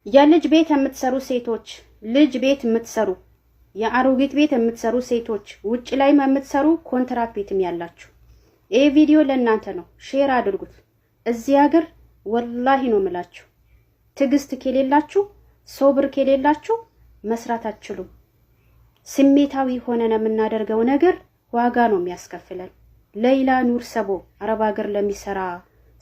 የልጅ ቤት የምትሰሩ ሴቶች፣ ልጅ ቤት የምትሰሩ የአሮጊት ቤት የምትሰሩ ሴቶች፣ ውጭ ላይ የምትሰሩ ኮንትራት ቤትም ያላችሁ ይሄ ቪዲዮ ለእናንተ ነው። ሼር አድርጉት። እዚህ ሀገር ወላሂ ነው የምላችሁ፣ ትዕግስት ከሌላችሁ፣ ሶብር ከሌላችሁ መስራት አትችሉም። ስሜታዊ ሆነን የምናደርገው ነገር ዋጋ ነው የሚያስከፍለን። ሌይላ ኑር ሰቦ አረብ ሀገር ለሚሰራ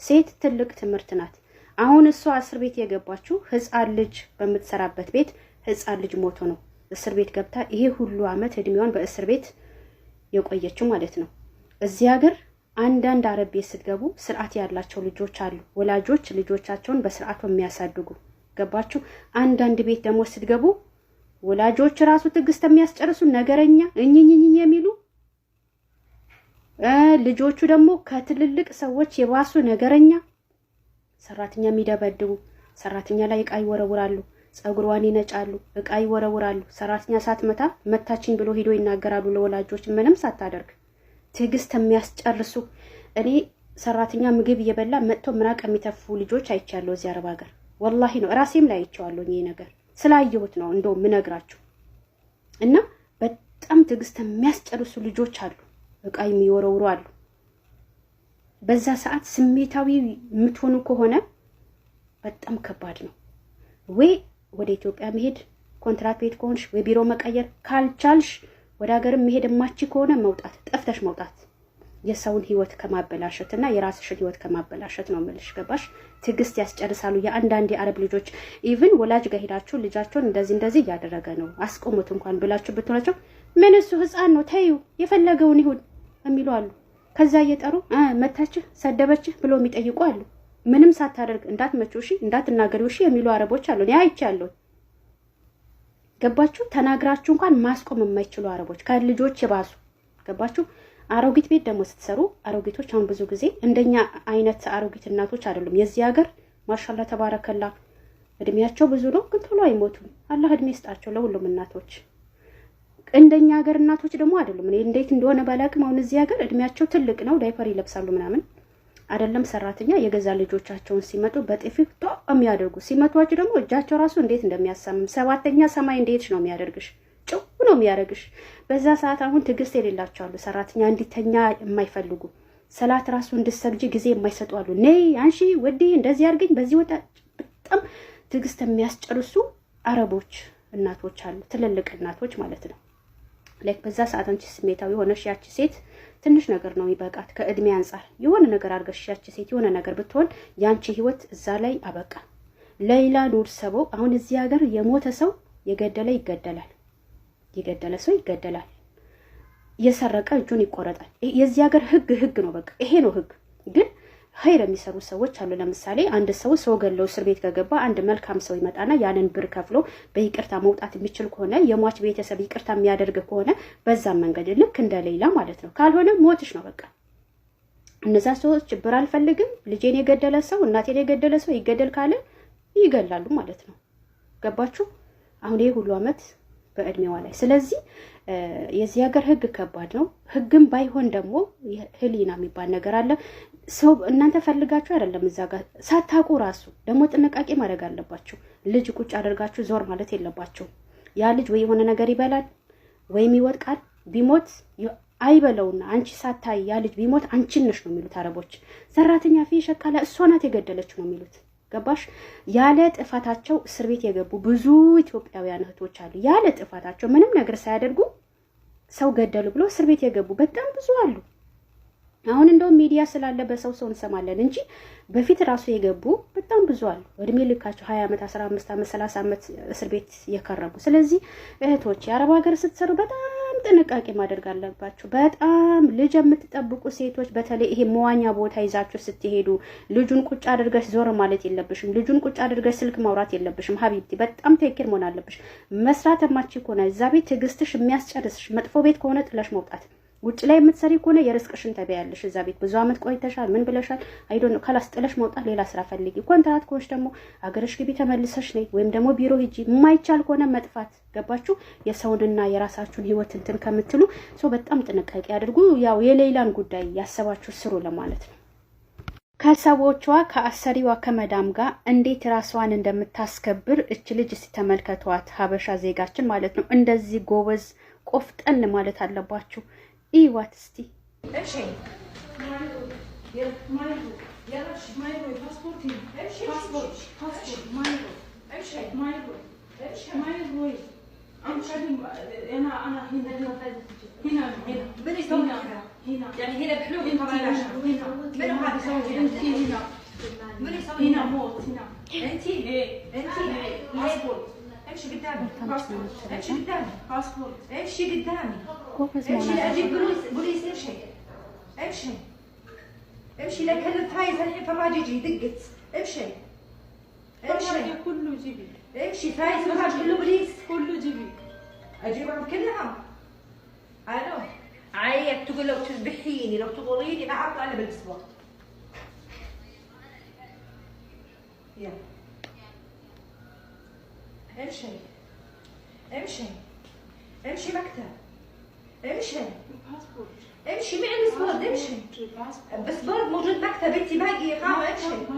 ሴት ትልቅ ትምህርት ናት። አሁን እሷ እስር ቤት የገባችው ህፃን ልጅ በምትሰራበት ቤት ህፃን ልጅ ሞቶ ነው እስር ቤት ገብታ ይሄ ሁሉ አመት እድሜዋን በእስር ቤት የቆየችው ማለት ነው። እዚህ ሀገር አንዳንድ አረብ ቤት ስትገቡ ስርዓት ያላቸው ልጆች አሉ፣ ወላጆች ልጆቻቸውን በስርዓቱ የሚያሳድጉ ገባችሁ። አንዳንድ ቤት ደግሞ ስትገቡ ወላጆች ራሱ ትዕግስት የሚያስጨርሱ ነገረኛ እኝኝኝ የሚሉ ልጆቹ ደግሞ ከትልልቅ ሰዎች የባሱ ነገረኛ፣ ሰራተኛ የሚደበድቡ፣ ሰራተኛ ላይ እቃ ይወረውራሉ፣ ጸጉሯን ይነጫሉ፣ እቃ ይወረውራሉ። ሰራተኛ ሳትመታ መታችኝ ብሎ ሄዶ ይናገራሉ ለወላጆች ምንም ሳታደርግ። ትዕግስት የሚያስጨርሱ እኔ ሰራተኛ ምግብ እየበላ መጥቶ ምራቅ የሚተፉ ልጆች አይቻለሁ እዚህ አረብ ሀገር። ወላሂ ነው ራሴም ላይ አይቼዋለሁ። ይሄ ነገር ስላየሁት ነው እንደው ምነግራችሁ። እና በጣም ትዕግስት የሚያስጨርሱ ልጆች አሉ፣ እቃ የሚወረውሩ አሉ። በዛ ሰዓት ስሜታዊ የምትሆኑ ከሆነ በጣም ከባድ ነው። ወይ ወደ ኢትዮጵያ መሄድ ኮንትራት ቤት ከሆንሽ ወይ ቢሮ መቀየር ካልቻልሽ ወደ ሀገር መሄድ ማቺ ከሆነ መውጣት፣ ጠፍተሽ መውጣት፣ የሰውን ህይወት ከማበላሸትና የራስሽን ህይወት ከማበላሸት ነው የምልሽ። ገባሽ? ትዕግስት ያስጨርሳሉ። የአንዳንድ የአረብ ልጆች ኢቭን ወላጅ ጋር ሄዳችሁ ልጃቸውን እንደዚህ እያደረገ ነው አስቆሙት እንኳን ብላችሁ ብትሏቸው ምን እሱ ህፃን ነው ተይው የፈለገውን ይሁን የሚሉ አሉ። ከዛ እየጠሩ መታችህ ሰደበችህ ብሎ የሚጠይቁ አሉ። ምንም ሳታደርግ እንዳትመጪው እሺ እንዳትናገሪው እሺ የሚሉ አረቦች አሉ። እኔ አይቻለሁ። ገባችሁ? ተናግራችሁ እንኳን ማስቆም የማይችሉ አረቦች ከልጆች የባሱ ገባችሁ? አሮጊት ቤት ደግሞ ስትሰሩ አሮጊቶች አሁን ብዙ ጊዜ እንደኛ አይነት አሮጊት እናቶች አይደሉም። የዚህ ሀገር ማሻአላ ተባረከላ እድሜያቸው ብዙ ነው፣ ግን ቶሎ አይሞቱም። አላህ እድሜ ይስጣቸው ለሁሉም እናቶች። እንደኛ ሀገር እናቶች ደግሞ አይደሉም። እኔ እንዴት እንደሆነ ባላቅም አሁን እዚህ ሀገር እድሜያቸው ትልቅ ነው፣ ዳይፐር ይለብሳሉ ምናምን አይደለም። ሰራተኛ የገዛ ልጆቻቸውን ሲመጡ በጥፊ የሚያደርጉ ሲመቷቸው ደግሞ እጃቸው ራሱ እንዴት እንደሚያሳምም ሰባተኛ ሰማይ እንዴት ነው የሚያደርግሽ? ጭው ነው የሚያደርግሽ። በዛ ሰዓት አሁን ትዕግስት የሌላቸው አሉ። ሰራተኛ እንዲተኛ የማይፈልጉ ሰላት ራሱ እንድሰግጂ ጊዜ የማይሰጡ አሉ። ነይ አንሺ ወዲ እንደዚህ አድርገኝ በዚህ ወጣ። በጣም ትዕግስት የሚያስጨርሱ አረቦች እናቶች አሉ፣ ትልልቅ እናቶች ማለት ነው። ላይክ በዛ ሰዓት አንቺ ስሜታዊ ሆነሽ ያቺ ሴት ትንሽ ነገር ነው ይበቃት ከእድሜ አንፃር የሆነ ነገር አድርገሽ ያቺ ሴት የሆነ ነገር ብትሆን ያንቺ ህይወት እዛ ላይ አበቃ። ሌይላ ኑር ሰቦ አሁን እዚህ ሀገር የሞተ ሰው የገደለ ይገደላል፣ የገደለ ሰው ይገደላል፣ የሰረቀ እጁን ይቆረጣል። የዚህ ሀገር ህግ ነው፣ በቃ ይሄ ነው ህግ። ግን ኸይር የሚሰሩ ሰዎች አሉ። ለምሳሌ አንድ ሰው ገለው እስር ቤት ከገባ አንድ መልካም ሰው ይመጣና ያንን ብር ከፍሎ በይቅርታ መውጣት የሚችል ከሆነ የሟች ቤተሰብ ይቅርታ የሚያደርግ ከሆነ በዛ መንገድ ልክ እንደ ሌላ ማለት ነው። ካልሆነ ሞትሽ ነው በቃ። እነዛ ሰዎች ብር አልፈልግም፣ ልጄን የገደለ ሰው እናቴን የገደለ ሰው ይገደል ካለ ይገላሉ ማለት ነው። ገባችሁ? አሁን ይሄ ሁሉ አመት በእድሜዋ ላይ። ስለዚህ የዚህ ሀገር ህግ ከባድ ነው። ህግም ባይሆን ደግሞ ህሊና የሚባል ነገር አለ። ሰው እናንተ ፈልጋችሁ አይደለም እዛ ጋር ሳታውቁ ራሱ ደግሞ ጥንቃቄ ማድረግ አለባችሁ። ልጅ ቁጭ አድርጋችሁ ዞር ማለት የለባችሁ። ያ ልጅ ወይ የሆነ ነገር ይበላል ወይም ይወድቃል። ቢሞት አይበለውና አንቺ ሳታይ ያ ልጅ ቢሞት አንቺን ነሽ ነው የሚሉት አረቦች። ሰራተኛ ፊ ሸካላ እሷ ናት የገደለችው ነው የሚሉት። ገባሽ? ያለ ጥፋታቸው እስር ቤት የገቡ ብዙ ኢትዮጵያውያን እህቶች አሉ። ያለ ጥፋታቸው ምንም ነገር ሳያደርጉ ሰው ገደሉ ብሎ እስር ቤት የገቡ በጣም ብዙ አሉ። አሁን እንደው ሚዲያ ስላለ በሰው እንሰማለን እንጂ በፊት ራሱ የገቡ በጣም ብዙ አሉ። እድሜ ልካቸው 20 አመት 15 አመት 30 አመት እስር ቤት የከረሙ። ስለዚህ እህቶች የአረብ ሀገር ስትሰሩ በጣም ጥንቃቄ ማድረግ አለባችሁ። በጣም ልጅ የምትጠብቁ ሴቶች በተለይ ይሄ መዋኛ ቦታ ይዛችሁ ስትሄዱ ልጁን ቁጭ አድርገሽ ዞር ማለት የለብሽም። ልጁን ቁጭ አድርገሽ ስልክ ማውራት የለብሽም። ሀቢብቲ በጣም ቴክር መሆን አለብሽ። መስራት የማትችይ ከሆነ እዛ ቤት ትዕግስትሽ የሚያስጨርስሽ መጥፎ ቤት ከሆነ ጥለሽ መውጣት። ውጭ ላይ የምትሰሪ ከሆነ የርስቅሽን ተበያለሽ። እዛ ቤት ብዙ አመት ቆይተሻል፣ ምን ብለሻል አይዶን ነው። ካላስ ጥለሽ መውጣት፣ ሌላ ስራ ፈልጊ። ኮንትራት ከሆነሽ ደግሞ አገርሽ ግቢ ተመልሰሽ ነይ፣ ወይም ደግሞ ቢሮ ሂጂ። የማይቻል ከሆነ መጥፋት። ገባችሁ? የሰውንና የራሳችሁን ህይወት እንትን ከምትሉ በጣም ጥንቃቄ አድርጉ። ያው የሌላን ጉዳይ ያሰባችሁ ስሩ ለማለት ነው። ከሰዎቿ ከአሰሪዋ ከመዳም ጋር እንዴት ራሷን እንደምታስከብር እች ልጅ እስቲ ተመልከቷት። ሀበሻ ዜጋችን ማለት ነው። እንደዚህ ጎበዝ ቆፍጠን ማለት አለባችሁ። ይዋት እስቲ يعني هنا بحلو منو هذا يسوي هنا منو يسوي هنا موت هنا انتي باسبورت امشي قدامي باسبورت امشي قدامي باسبورت امشي قدامي امشي اجيب بوليس امشي امشي امشي لا كلمت هاي الحين فراج يجي دقت امشي امشي كله جيبي امشي فايز فراج كله بوليس كله جيبي اجيبهم كلهم الو عيط تقول لو تذبحيني لو تغوريني ما اطلع الا بالاسبوع يلا امشي امشي امشي مكتب امشي امشي معي باسبورت امشي باسبورت موجود مكتب انت باقي اقامه امشي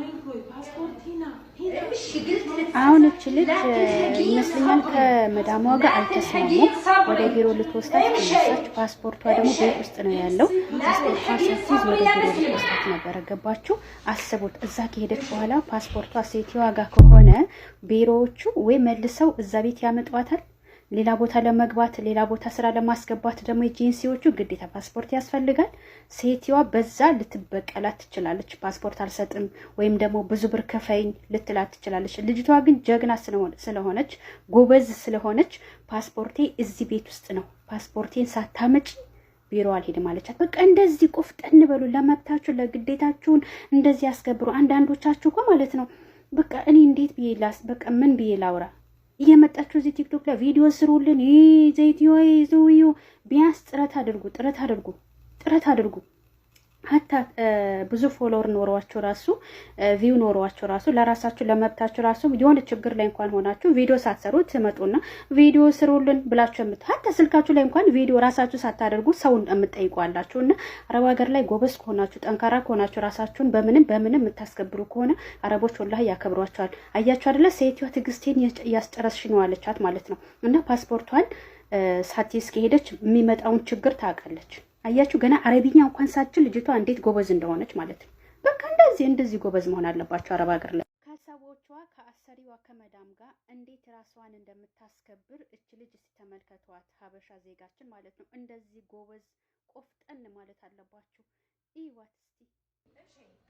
አሁን እች ልጅ ይመስለኛል ከመዳሟ ጋር አልተስማሙም። ወደ ቢሮ ልትወስዳት ተነሳች። ፓስፖርቷ ደግሞ ቤት ውስጥ ነው ያለው። ፓስፖርቷን ስትይዝ ወደ ቢሮ ልትወስዳት ነበረ። ገባችሁ? አስቡት። እዛ ከሄደች በኋላ ፓስፖርቷ ሴትዋ ጋር ከሆነ ቢሮዎቹ ወይ መልሰው እዛ ቤት ያመጧታል። ሌላ ቦታ ለመግባት ሌላ ቦታ ስራ ለማስገባት ደግሞ ኤጀንሲዎቹ ግዴታ ፓስፖርት ያስፈልጋል። ሴትዋ በዛ ልትበቀላት ትችላለች። ፓስፖርት አልሰጥም ወይም ደግሞ ብዙ ብር ከፈይኝ ልትላት ትችላለች። ልጅቷ ግን ጀግና ስለሆነች ጎበዝ ስለሆነች ፓስፖርቴ እዚህ ቤት ውስጥ ነው፣ ፓስፖርቴን ሳታመጪ ቢሮ አልሄድም አለቻት። በቃ እንደዚህ ቆፍጠን በሉ። ለመብታችሁ ለግዴታችሁን እንደዚህ ያስከብሩ። አንዳንዶቻችሁ እኮ ማለት ነው በቃ እኔ እንዴት ብዬ በቃ ምን ብዬ ላውራ? እየመጣችሁ እዚህ ቲክቶክ ላይ ቪዲዮ ስሩልን። ዘይትዮ ይዙዩ ቢያንስ ጥረት አድርጉ። ሀታ ብዙ ፎሎወር ኖሯችሁ ራሱ ቪው ኖሯችሁ ራሱ ለራሳችሁ ለመብታችሁ ራሱ የሆነ ችግር ላይ እንኳን ሆናችሁ ቪዲዮ ሳትሰሩ ትመጡና ቪዲዮ ስሩልን ብላችሁ ሀታ ስልካችሁ ላይ እንኳን ቪዲዮ ራሳችሁ ሳታደርጉ ሰውን የምትጠይቋላችሁ። እና አረብ ሀገር ላይ ጎበዝ ከሆናችሁ ጠንካራ ከሆናችሁ ራሳችሁን በምንም የምታስከብሩ ከሆነ አረቦች ወላሂ ያከብሯቸዋል። አያችሁ አይደለ? ሴትዋ ትዕግስቴን እያስጨረስሽ ነው አለቻት ማለት ነው። እና ፓስፖርቷን ሳትይዝ ከሄደች የሚመጣውን ችግር ታውቃለች። አያችሁ ገና አረብኛ እንኳን ሳትችል ልጅቷ እንዴት ጎበዝ እንደሆነች ማለት ነው። በቃ እንደዚህ ጎበዝ መሆን አለባቸው አረብ ሀገር ላይ። ከሰዎቿ ከአሰሪዋ ከመዳም ጋር እንዴት ራሷን እንደምታስከብር እች ልጅ እስቲ ተመልከቷት። ሀበሻ ዜጋችን ማለት ነው። እንደዚህ ጎበዝ ቆፍጠን ማለት አለባችሁ። ይዋት እስቲ